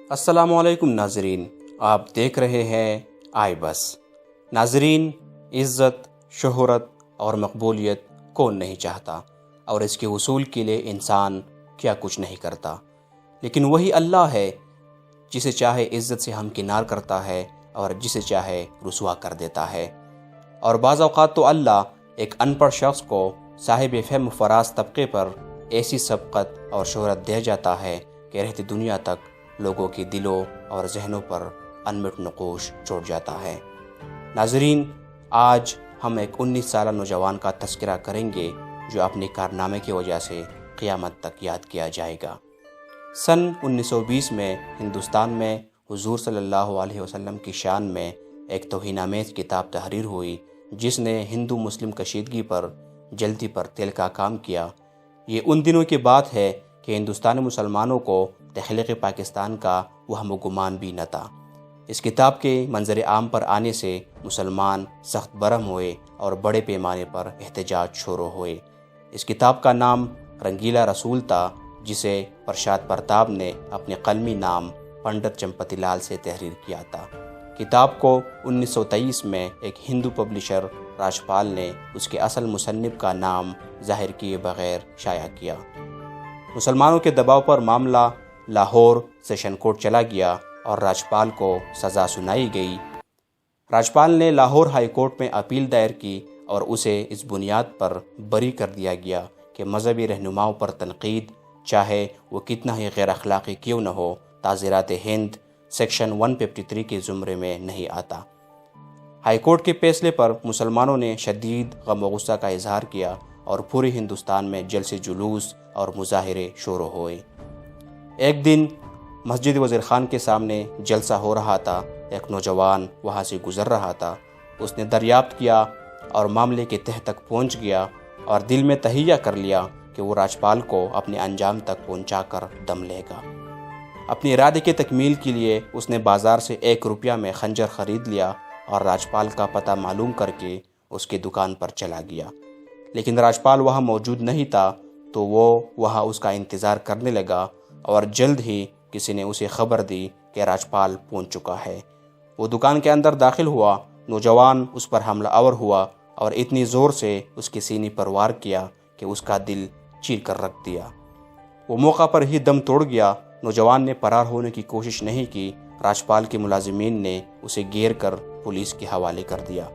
السلام علیکم ناظرین، آپ دیکھ رہے ہیں آئی بس۔ ناظرین، عزت، شہرت اور مقبولیت کون نہیں چاہتا، اور اس کے حصول کے لیے انسان کیا کچھ نہیں کرتا، لیکن وہی اللہ ہے جسے چاہے عزت سے ہمکنار کرتا ہے اور جسے چاہے رسوا کر دیتا ہے۔ اور بعض اوقات تو اللہ ایک ان پڑھ شخص کو صاحب فہم و فراز طبقے پر ایسی سبقت اور شہرت دے جاتا ہے کہ رہتی دنیا تک لوگوں کے دلوں اور ذہنوں پر انمٹ نقوش چھوڑ جاتا ہے۔ ناظرین، آج ہم ایک 19 سالہ نوجوان کا تذکرہ کریں گے جو اپنے کارنامے کی وجہ سے قیامت تک یاد کیا جائے گا۔ سن 1920 میں ہندوستان میں حضور صلی اللہ علیہ وسلم کی شان میں ایک توہین آمیز کتاب تحریر ہوئی جس نے ہندو مسلم کشیدگی پر جلدی پر تیل کا کام کیا۔ یہ ان دنوں کی بات ہے کہ ہندوستانی مسلمانوں کو تخلیق پاکستان کا وہم و گمان بھی نہ تھا۔ اس کتاب کے منظر عام پر آنے سے مسلمان سخت برہم ہوئے اور بڑے پیمانے پر احتجاج شروع ہوئے۔ اس کتاب کا نام رنگیلا رسول تھا، جسے پرشاد پرتاپ نے اپنے قلمی نام پنڈت چمپتی لال سے تحریر کیا تھا۔ کتاب کو 1923 میں ایک ہندو پبلشر راجپال نے اس کے اصل مصنف کا نام ظاہر کیے بغیر شائع کیا۔ مسلمانوں کے دباؤ پر معاملہ لاہور سیشن کورٹ چلا گیا اور راجپال کو سزا سنائی گئی۔ راجپال نے لاہور ہائی کورٹ میں اپیل دائر کی اور اسے اس بنیاد پر بری کر دیا گیا کہ مذہبی رہنماؤں پر تنقید، چاہے وہ کتنا ہی غیر اخلاقی کیوں نہ ہو، تعزیرات ہند سیکشن 153 کے زمرے میں نہیں آتا۔ ہائی کورٹ کے فیصلے پر مسلمانوں نے شدید غم و غصہ کا اظہار کیا اور پورے ہندوستان میں جلسے جلوس اور مظاہرے شروع ہوئے۔ ایک دن مسجد وزیر خان کے سامنے جلسہ ہو رہا تھا۔ ایک نوجوان وہاں سے گزر رہا تھا۔ اس نے دریافت کیا اور معاملے کے تہہ تک پہنچ گیا اور دل میں تہیہ کر لیا کہ وہ راجپال کو اپنے انجام تک پہنچا کر دم لے گا۔ اپنے ارادے کی تکمیل کے لیے اس نے بازار سے 1 روپیہ میں خنجر خرید لیا اور راجپال کا پتہ معلوم کر کے اس کی دکان پر چلا گیا۔ لیکن راجپال وہاں موجود نہیں تھا، تو وہ وہاں اس کا انتظار کرنے لگا اور جلد ہی کسی نے اسے خبر دی کہ راجپال پہنچ چکا ہے۔ وہ دکان کے اندر داخل ہوا۔ نوجوان اس پر حملہ آور ہوا اور اتنی زور سے اس کے سینے پر وار کیا کہ اس کا دل چیر کر رکھ دیا۔ وہ موقع پر ہی دم توڑ گیا۔ نوجوان نے فرار ہونے کی کوشش نہیں کی۔ راجپال کے ملازمین نے اسے گھیر کر پولیس کے حوالے کر دیا۔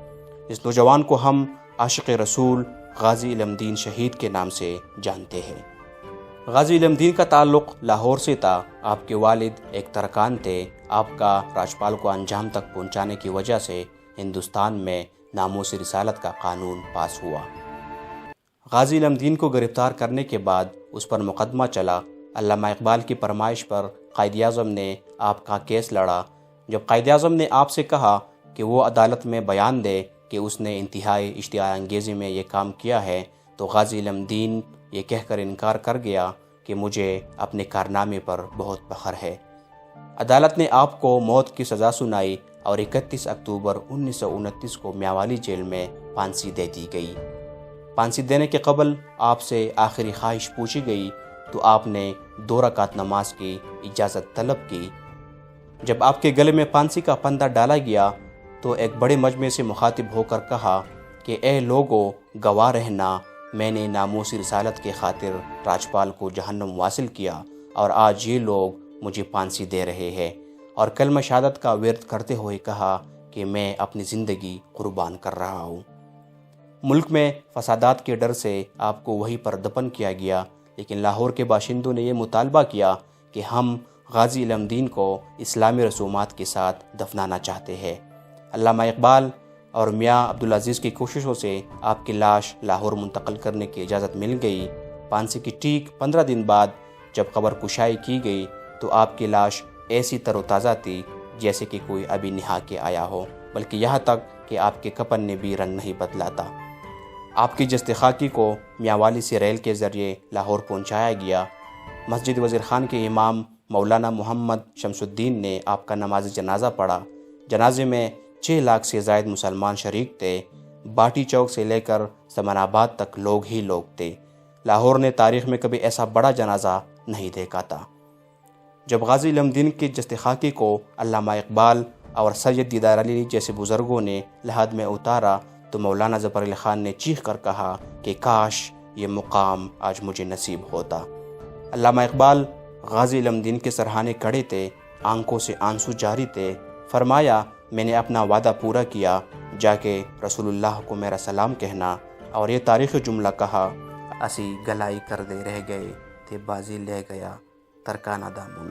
اس نوجوان کو ہم عاشق رسول غازی علم دین شہید کے نام سے جانتے ہیں۔ غازی علم دین کا تعلق لاہور سے تھا۔ آپ کے والد ایک ترکان تھے۔ آپ کا راجپال کو انجام تک پہنچانے کی وجہ سے ہندوستان میں ناموس رسالت کا قانون پاس ہوا۔ غازی علم دین کو گرفتار کرنے کے بعد اس پر مقدمہ چلا۔ علامہ اقبال کی فرمائش پر قائد اعظم نے آپ کا کیس لڑا۔ جب قائد اعظم نے آپ سے کہا کہ وہ عدالت میں بیان دے کہ اس نے انتہائی اشتعال انگیزی میں یہ کام کیا ہے، تو غازی علم دین یہ کہہ کر انکار کر گیا کہ مجھے اپنے کارنامے پر بہت فخر ہے۔ عدالت نے آپ کو موت کی سزا سنائی اور 31 اکتوبر 1929 کو میاوالی جیل میں پھانسی دے دی گئی۔ پھانسی دینے کے قبل آپ سے آخری خواہش پوچھی گئی تو آپ نے 2 رکعت نماز کی اجازت طلب کی۔ جب آپ کے گلے میں پھانسی کا پھندا ڈالا گیا تو ایک بڑے مجمع سے مخاطب ہو کر کہا کہ اے لوگو، گواہ رہنا، میں نے ناموس رسالت کے خاطر راجپال کو جہنم واصل کیا اور آج یہ لوگ مجھے پھانسی دے رہے ہیں، اور کلمہ شہادت کا ورد کرتے ہوئے کہا کہ میں اپنی زندگی قربان کر رہا ہوں۔ ملک میں فسادات کے ڈر سے آپ کو وہیں پر دفن کیا گیا، لیکن لاہور کے باشندوں نے یہ مطالبہ کیا کہ ہم غازی علم دین کو اسلامی رسومات کے ساتھ دفنانا چاہتے ہیں۔ علامہ اقبال اور میاں عبدالعزیز کی کوششوں سے آپ کی لاش لاہور منتقل کرنے کی اجازت مل گئی۔ پھانسی کی ٹھیک 15 دن بعد جب قبر کشائی کی گئی تو آپ کی لاش ایسی تر و تازہ تھی جیسے کہ کوئی ابھی نہا کے آیا ہو، بلکہ یہاں تک کہ آپ کے کفن نے بھی رنگ نہیں بدلا تھا۔ آپ کی جسد خاکی کو میاوالی سے ریل کے ذریعے لاہور پہنچایا گیا۔ مسجد وزیر خان کے امام مولانا محمد شمس الدین نے آپ کا نماز جنازہ پڑھا۔ جنازے میں 6 لاکھ سے زائد مسلمان شریک تھے۔ باٹی چوک سے لے کر سمن آباد تک لوگ ہی لوگ تھے۔ لاہور نے تاریخ میں کبھی ایسا بڑا جنازہ نہیں دیکھا تھا۔ جب غازی علم دین کی جست خاکی کو علامہ اقبال اور سید دیدار علی جیسے بزرگوں نے لحد میں اتارا تو مولانا ظفر علی خان نے چیخ کر کہا کہ کاش یہ مقام آج مجھے نصیب ہوتا۔ علامہ اقبال غازی علم دین کے سرہانے کھڑے تھے، آنکھوں سے آنسو جاری تھے۔ فرمایا میں نے اپنا وعدہ پورا کیا، جا کے رسول اللہ کو میرا سلام کہنا، اور یہ تاریخی جملہ کہا، اسی گلائی کر دے رہ گئے تھے بازی لے گیا ترکانہ دامن۔